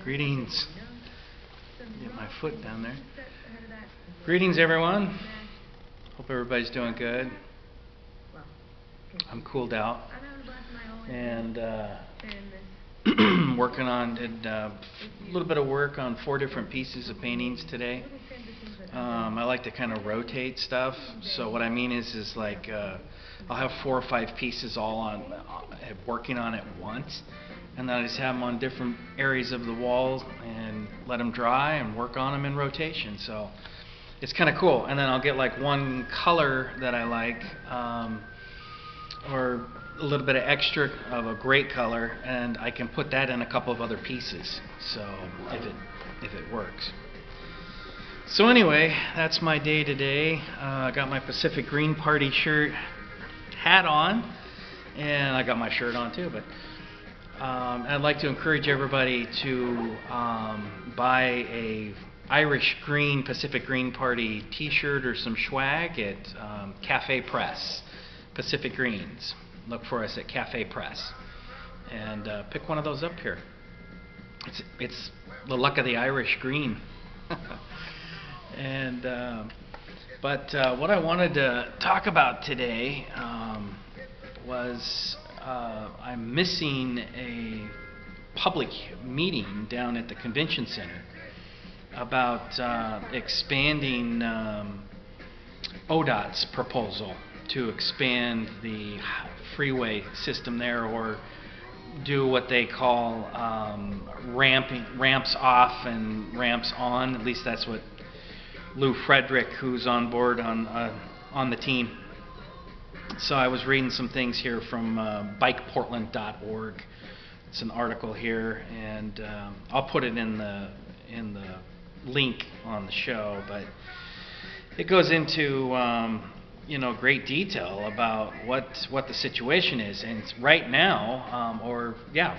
Greetings. Get my foot down there. Greetings, everyone. Hope everybody's doing good. I'm cooled out and working on, did a little bit of work on 4 different pieces of paintings today. I like to kind of rotate stuff, so what I mean is like I'll have 4 or 5 pieces all on working on at once, and then I just have them on different areas of the wall and let them dry and work on them in rotation. So it's kind of cool. And then I'll get like one color that I like, or a little bit of extra of a great color, and I can put that in a couple of other pieces, so if it works. So anyway, that's my day today. I got my Pacific Green Party hat on, and I got my shirt on too, but I'd like to encourage everybody to buy a Irish Green, Pacific Green Party t-shirt or some swag at Cafe Press, Pacific Greens. Look for us at Cafe Press and pick one of those up here. It's the luck of the Irish green. And but what I wanted to talk about today was I'm missing a public meeting down at the convention center about expanding ODOT's proposal to expand the freeway system there, or do what they call ramps off and ramps on. At least that's what Lou Frederick, who's on board on the team. So I was reading some things here from bikeportland.org. It's an article here, and I'll put it in the link on the show, but it goes into great detail about what the situation is. And right now,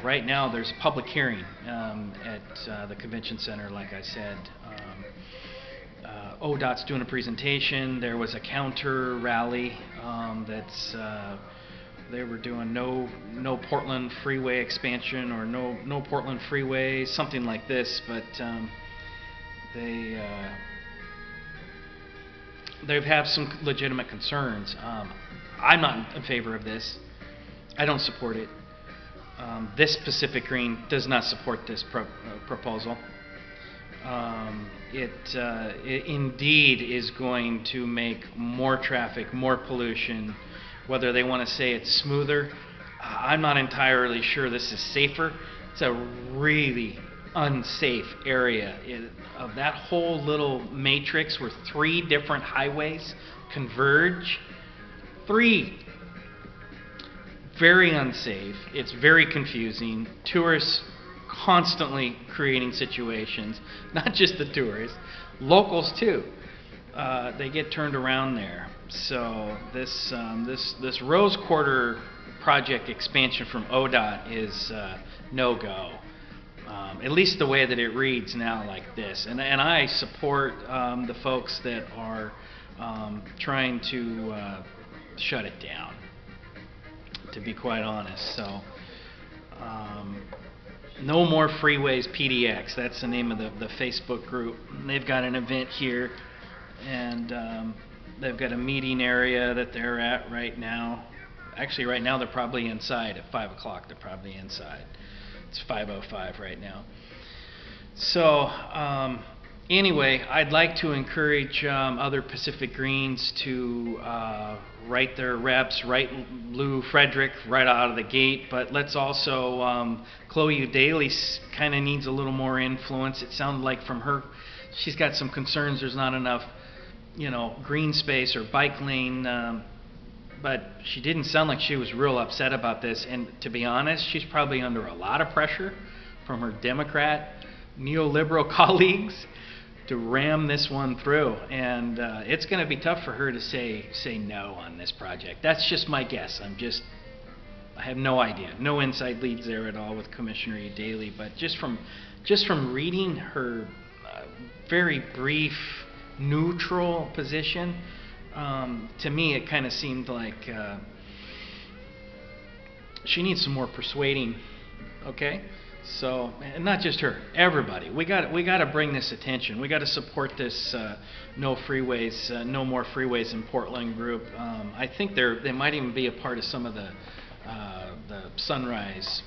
right now there's a public hearing at the convention center, like I said. ODOT's doing a presentation. There was a counter rally they were doing no Portland Freeway expansion, or no Portland Freeway, something like this, but they have some legitimate concerns. I'm not in favor of this. I don't support it. This Pacific Green does not support this proposal. It indeed is going to make more traffic, more pollution. Whether they want to say it's smoother, I'm not entirely sure. This is safer. It's a really unsafe area. Of that whole little matrix where 3 different highways converge, 3. Very unsafe. It's very confusing. Tourists constantly creating situations, not just the tourists, locals too. They get turned around there. So this Rose Quarter project expansion from ODOT is no-go. At least the way that it reads now, like this. And I support the folks that are trying to shut it down, to be quite honest. So no more freeways PDX. That's the name of the Facebook group. They've got an event here, and they've got a meeting area that they're at right now. Actually, right now they're probably inside at 5 o'clock. They're probably inside. It's 5:05 right now. So anyway, I'd like to encourage other Pacific Greens to write their reps, write Lou Frederick right out of the gate, but let's also, Chloe Daly kind of needs a little more influence. It sounded like from her, she's got some concerns there's not enough, green space or bike lane, but she didn't sound like she was real upset about this. And to be honest, she's probably under a lot of pressure from her Democrat neoliberal colleagues to ram this one through, and it's going to be tough for her to say no on this project. That's just my guess. I have no idea, no inside leads there at all with Commissioner Daly, but just from reading her very brief neutral position, to me it kind of seemed like she needs some more persuading. Okay, so, and not just her, everybody. We got to bring this attention. We got to support this no freeways, no more freeways in Portland group. I think they might even be a part of some of the Sunrise.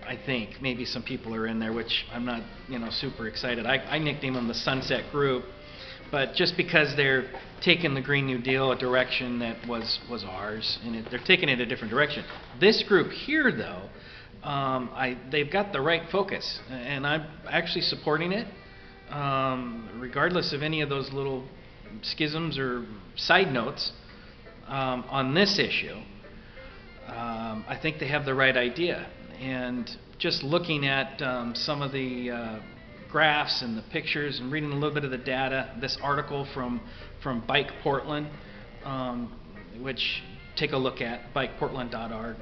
I think maybe some people are in there, which I'm not, super excited. I nicknamed them the Sunset Group, but just because they're taking the Green New Deal a direction that was ours, and they're taking it a different direction. This group here, though, they've got the right focus, and I'm actually supporting it, regardless of any of those little schisms or side notes on this issue. I think they have the right idea, and just looking at some of the graphs and the pictures and reading a little bit of the data, this article from Bike Portland, which take a look at bikeportland.org,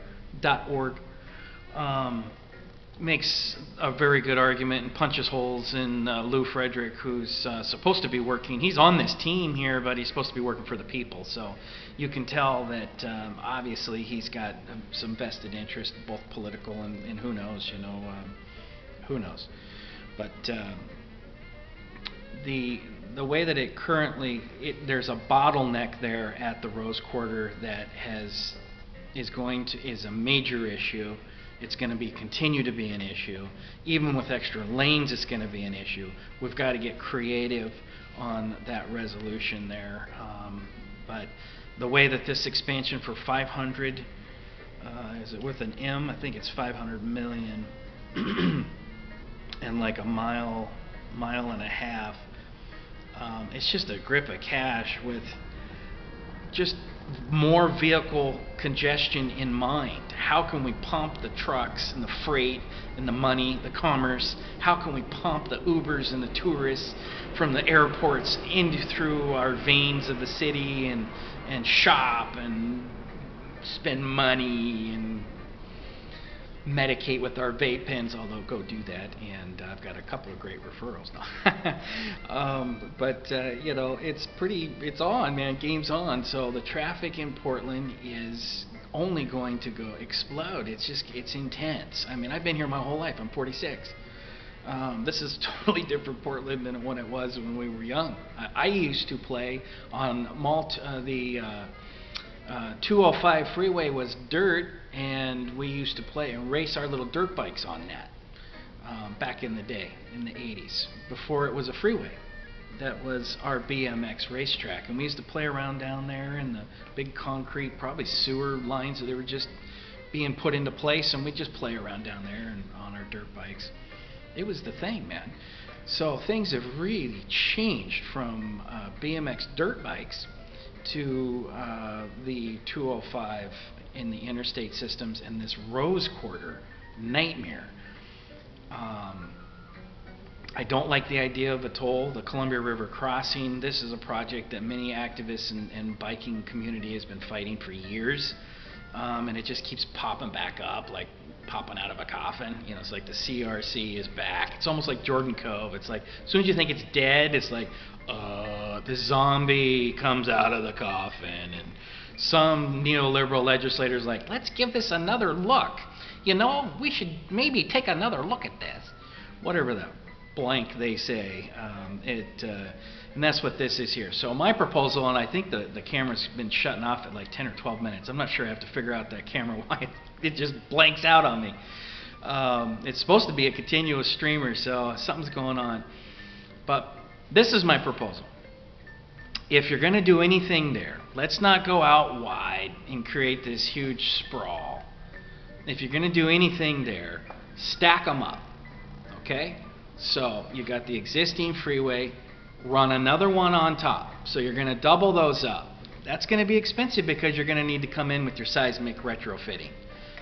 makes a very good argument and punches holes in Lou Frederick, who's supposed to be working. He's on this team here, but he's supposed to be working for the people. So you can tell that obviously he's got some vested interest, both political and who knows, who knows. But the way that it currently, there's a bottleneck there at the Rose Quarter that is a major issue. It's going to continue to be an issue. Even with extra lanes, it's going to be an issue. We've got to get creative on that resolution there. But the way that this expansion for 500, is it with an M? I think it's 500 million, and like a mile and a half. It's just a grip of cash with just more vehicle congestion in mind. How can we pump the trucks and the freight and the money, the commerce? How can we pump the Ubers and the tourists from the airports through our veins of the city and shop and spend money and medicate with our vape pens, although go do that, and I've got a couple of great referrals now. But it's on, man, game's on. So the traffic in Portland is only going to explode. It's intense. I mean, I've been here my whole life. I'm 46. This is totally different Portland than what it was when we were young. I used to play on the 205 freeway was dirt, and we used to play and race our little dirt bikes on that back in the day, in the 80s, before it was a freeway. That was our BMX racetrack, and we used to play around down there in the big concrete, probably sewer lines that they were just being put into place, and we'd just play around down there and on our dirt bikes. It was the thing, man. So things have really changed from BMX dirt bikes to the 205 in the interstate systems and this Rose Quarter nightmare. I don't like the idea of a toll, the Columbia River crossing. This is a project that many activists and biking community has been fighting for years, and it just keeps popping back up, like popping out of a coffin. It's like the CRC is back. It's almost like Jordan Cove. It's like as soon as you think it's dead, it's like the zombie comes out of the coffin, and some neoliberal legislators like, let's give this another look. We should maybe take another look at this. Whatever the blank they say. And that's what this is here. So my proposal, and I think the camera's been shutting off at like 10 or 12 minutes. I'm not sure. I have to figure out that camera why it just blanks out on me. It's supposed to be a continuous streamer, so something's going on. But this is my proposal. If you're going to do anything there, let's not go out wide and create this huge sprawl. If you're going to do anything there, stack them up. Okay? So you got the existing freeway, run another one on top. So you're going to double those up. That's going to be expensive because you're going to need to come in with your seismic retrofitting.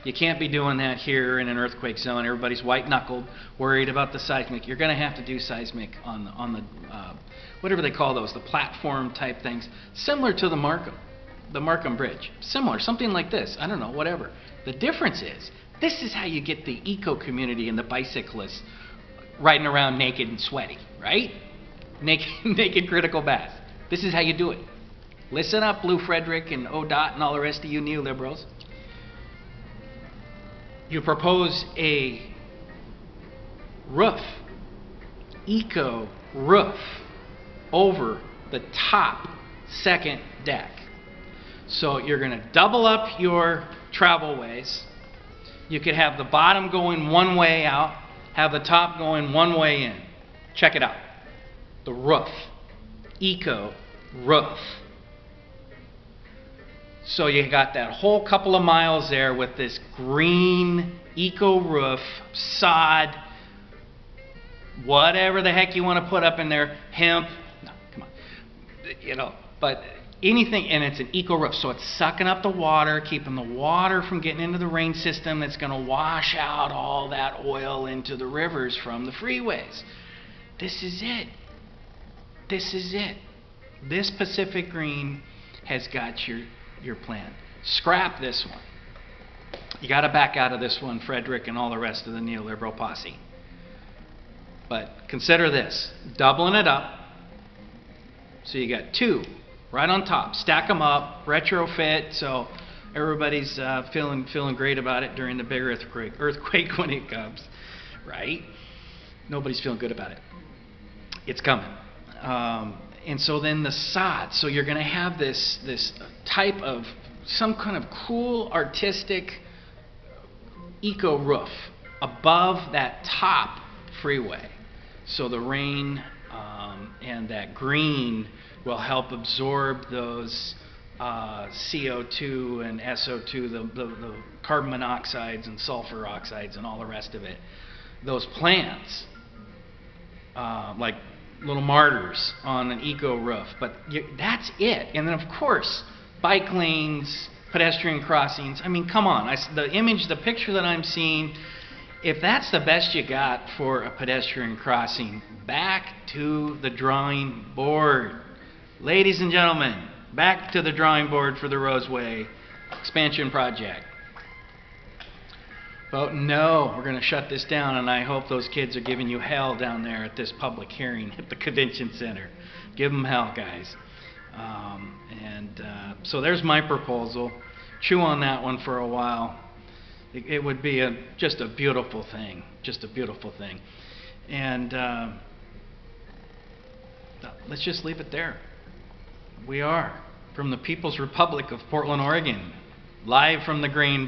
You can't be doing that here in an earthquake zone. Everybody's white-knuckled, worried about the seismic. You're going to have to do seismic on the whatever they call those, the platform type things, similar to the Markham Bridge. Similar, something like this. I don't know, whatever. The difference is, this is how you get the eco community and the bicyclists riding around naked and sweaty, right? Naked critical bath. This is how you do it. Listen up, Blue Frederick and ODOT and all the rest of you neoliberals. You propose a roof, eco roof, over the top second deck. So you're going to double up your travel ways. You could have the bottom going one way out, have the top going one way in. Check it out. The roof, eco roof. So you got that whole couple of miles there with this green eco roof, sod, whatever the heck you want to put up in there, hemp, no, come on, you know, but anything, and it's an eco roof, so it's sucking up the water, keeping the water from getting into the rain system that's going to wash out all that oil into the rivers from the freeways. This is it. This is it. This Pacific Green has got your plan. Scrap this one. You got to back out of this one, Frederick and all the rest of the neoliberal posse. But consider this, doubling it up. So you got two right on top. Stack them up, retrofit, so everybody's feeling great about it during the big earthquake when it comes, right? Nobody's feeling good about it. It's coming. And so then the sod. So you're going to have this type of some kind of cool artistic eco roof above that top freeway. So the rain and that green will help absorb those CO2 and SO2, the carbon monoxides and sulfur oxides and all the rest of it. Those plants, like little martyrs on an eco roof, but that's it. And then of course, bike lanes, pedestrian crossings. I mean, come on, the picture that I'm seeing, if that's the best you got for a pedestrian crossing, back to the drawing board. Ladies and gentlemen, back to the drawing board for the Roseway expansion project. Vote no, we're going to shut this down, and I hope those kids are giving you hell down there at this public hearing at the convention center. Give them hell, guys. So there's my proposal. Chew on that one for a while. It would be just a beautiful thing, just a beautiful thing. And let's just leave it there. We are from the People's Republic of Portland, Oregon, live from the Grain